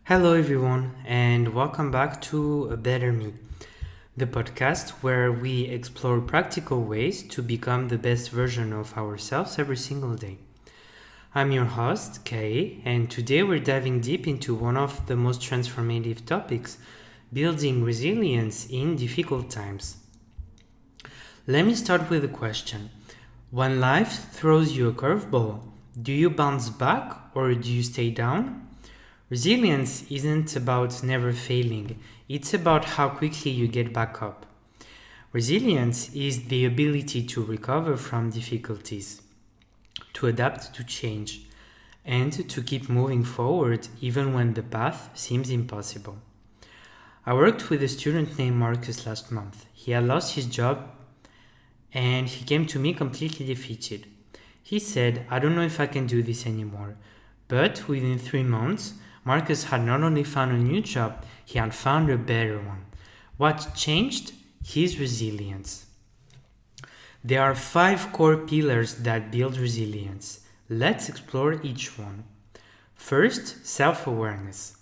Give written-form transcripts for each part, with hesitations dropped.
Hello, everyone, and welcome back to A Better Me, the podcast where we explore practical ways to become the best version of ourselves every single day. I'm your host, Kay, and today we're diving deep into one of the most transformative topics building resilience in difficult times. Let me start with a question. When life throws you a curveball, do you bounce back or do you stay down? Resilience isn't about never failing, it's about how quickly you get back up. Resilience is the ability to recover from difficulties, to adapt to change, and to keep moving forward even when the path seems impossible. I worked with a student named Marcus last month. He had lost his job and he came to me completely defeated. He said, I don't know if I can do this anymore. But within 3 months, Marcus had not only found a new job, he had found a better one. What changed? His resilience. There are 5 core pillars that build resilience. Let's explore each one. First, self-awareness.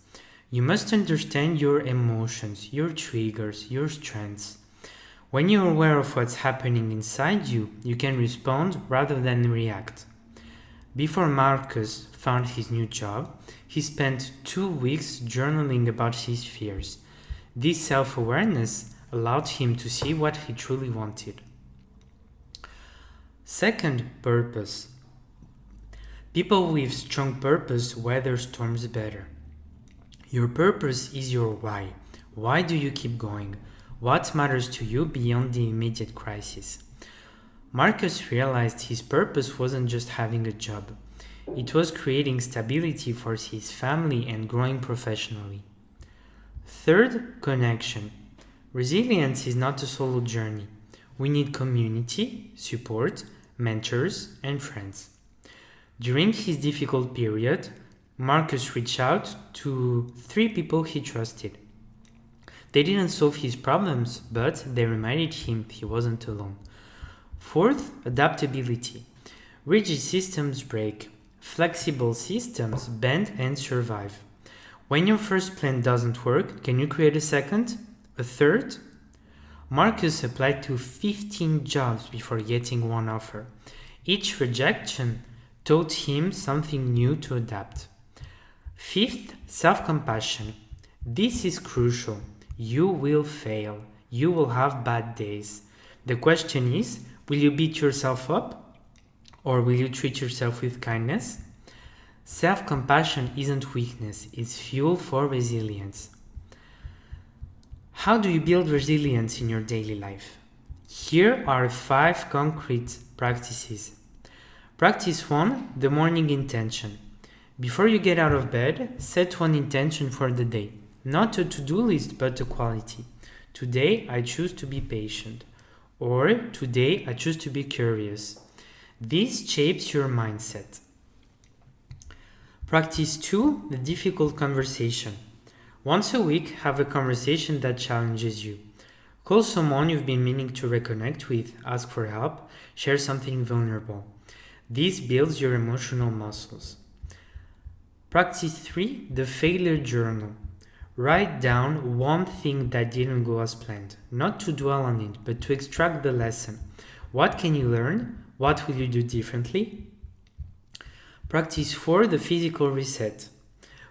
You must understand your emotions, your triggers, your strengths. When you're aware of what's happening inside you, you can respond rather than react. Before Marcus found his new job, he spent 2 weeks journaling about his fears. This self awareness allowed him to see what he truly wanted. Second, purpose. People with strong purpose weather storms better. Your purpose is your why. Why do you keep going? What matters to you beyond the immediate crisis? Marcus realized his purpose wasn't just having a job. It was creating stability for his family and growing professionally. Third, connection. Resilience is not a solo journey. We need community, support, mentors, and friends. During his difficult period, Marcus reached out to 3 people he trusted. They didn't solve his problems, but they reminded him he wasn't alone. Fourth, adaptability. Rigid systems break. Flexible systems bend and survive. When your first plan doesn't work, can you create a second? A third? Marcus applied to 15 jobs before getting one offer. Each rejection taught him something new to adapt. Fifth, self-compassion. This is crucial. You will fail. You will have bad days. The question is, will you beat yourself up or will you treat yourself with kindness? Self-compassion isn't weakness, it's fuel for resilience. How do you build resilience in your daily life? Here are 5 concrete practices. Practice 1, the morning intention. Before you get out of bed, set one intention for the day. Not a to-do list, but a quality. Today, I choose to be patient. Or, today, I choose to be curious. This shapes your mindset. Practice 2, the difficult conversation. Once a week, have a conversation that challenges you. Call someone you've been meaning to reconnect with, ask for help, share something vulnerable. This builds your emotional muscles. Practice 3, the failure journal. Write down one thing that didn't go as planned, not to dwell on it, but to extract the lesson. What can you learn? What will you do differently? Practice 4, the physical reset.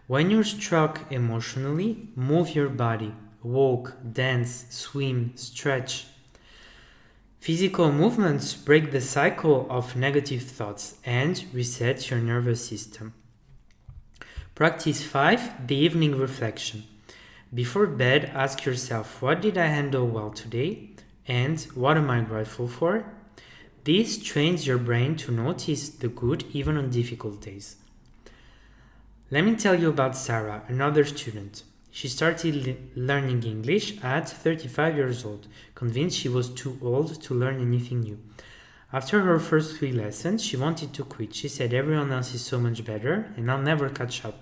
When you're struck emotionally, move your body. Walk, dance, swim, stretch. Physical movements break the cycle of negative thoughts and reset your nervous system. Practice 5, the evening reflection. Before bed, ask yourself, what did I handle well today? And what am I grateful for? This trains your brain to notice the good even on difficult days. Let me tell you about Sarah, another student. She started learning English at 35 years old, convinced she was too old to learn anything new. After her first 3 lessons, she wanted to quit. She said everyone else is so much better and I'll never catch up.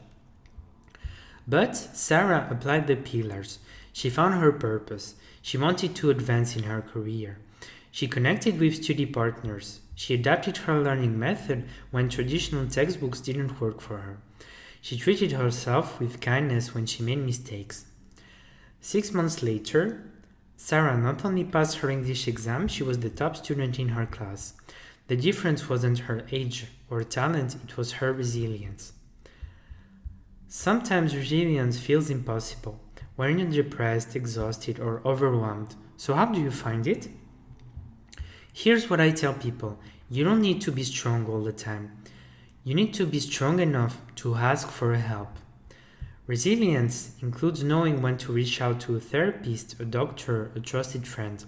But Sarah applied the pillars. She found her purpose. She wanted to advance in her career. She connected with study partners. She adapted her learning method when traditional textbooks didn't work for her. She treated herself with kindness when she made mistakes. 6 months later, Sarah not only passed her English exam, she was the top student in her class. The difference wasn't her age or talent, it was her resilience. Sometimes resilience feels impossible when you're depressed, exhausted, or overwhelmed. So how do you find it? Here's what I tell people. You don't need to be strong all the time. You need to be strong enough to ask for help. Resilience includes knowing when to reach out to a therapist, a doctor, a trusted friend.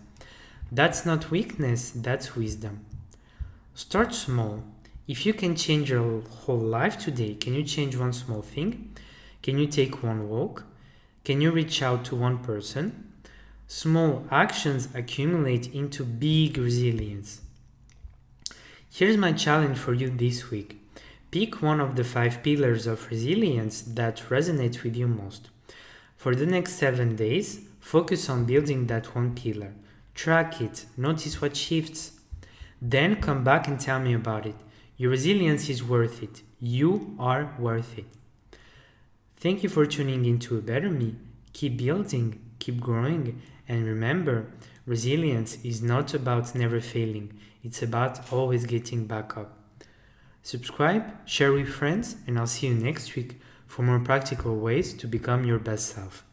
That's not weakness, that's wisdom. Start small. If you can change your whole life today, can you change one small thing? Can you take one walk? Can you reach out to one person? Small actions accumulate into big resilience. Here's my challenge for you this week. Pick one of the 5 pillars of resilience that resonates with you most. For the next 7 days, focus on building that one pillar. Track it, notice what shifts. Then come back and tell me about it. Your resilience is worth it. You are worth it. Thank you for tuning into A Better Me. Keep building, keep growing, and remember, resilience is not about never failing. It's about always getting back up. Subscribe, share with friends, and I'll see you next week for more practical ways to become your best self.